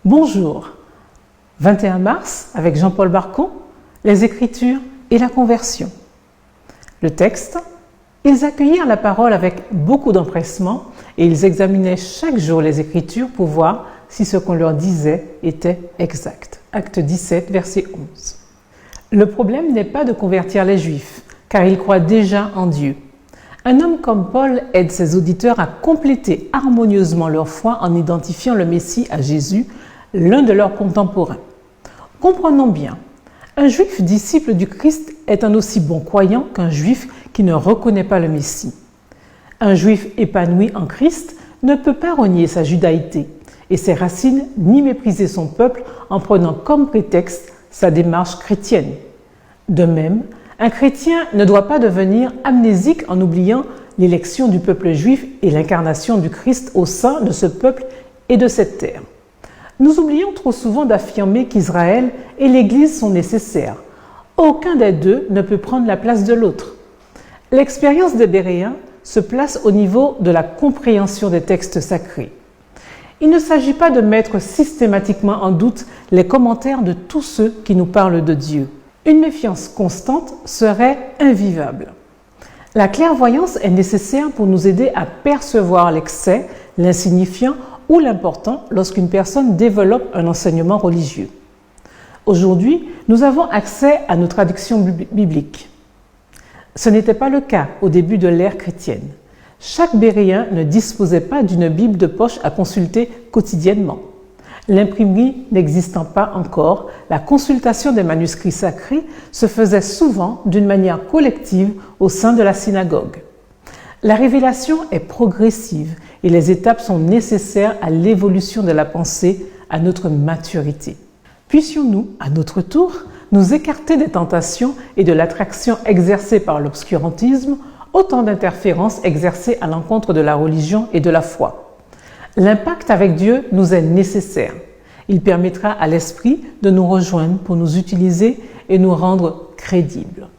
Bonjour, 21 mars avec Jean-Paul Barcon, les Écritures et la conversion. Le texte, ils accueillirent la parole avec beaucoup d'empressement et ils examinaient chaque jour les Écritures pour voir si ce qu'on leur disait était exact. Acte 17, verset 11. Le problème n'est pas de convertir les Juifs, car ils croient déjà en Dieu. Un homme comme Paul aide ses auditeurs à compléter harmonieusement leur foi en identifiant le Messie à Jésus, l'un de leurs contemporains. Comprenons bien, un Juif disciple du Christ est un aussi bon croyant qu'un Juif qui ne reconnaît pas le Messie. Un Juif épanoui en Christ ne peut pas renier sa judaïté et ses racines ni mépriser son peuple en prenant comme prétexte sa démarche chrétienne. De même, un chrétien ne doit pas devenir amnésique en oubliant l'élection du peuple juif et l'incarnation du Christ au sein de ce peuple et de cette terre. Nous oublions trop souvent d'affirmer qu'Israël et l'Église sont nécessaires. Aucun des deux ne peut prendre la place de l'autre. L'expérience des Béréens se place au niveau de la compréhension des textes sacrés. Il ne s'agit pas de mettre systématiquement en doute les commentaires de tous ceux qui nous parlent de Dieu. Une méfiance constante serait invivable. La clairvoyance est nécessaire pour nous aider à percevoir l'excès, l'insignifiant ou l'important lorsqu'une personne développe un enseignement religieux. Aujourd'hui, nous avons accès à nos traductions bibliques. Ce n'était pas le cas au début de l'ère chrétienne. Chaque Béréen ne disposait pas d'une Bible de poche à consulter quotidiennement. L'imprimerie n'existant pas encore, la consultation des manuscrits sacrés se faisait souvent d'une manière collective au sein de la synagogue. La révélation est progressive et les étapes sont nécessaires à l'évolution de la pensée, à notre maturité. Puissions-nous, à notre tour, nous écarter des tentations et de l'attraction exercée par l'obscurantisme, autant d'interférences exercées à l'encontre de la religion et de la foi. L'impact avec Dieu nous est nécessaire. Il permettra à l'Esprit de nous rejoindre pour nous utiliser et nous rendre crédibles.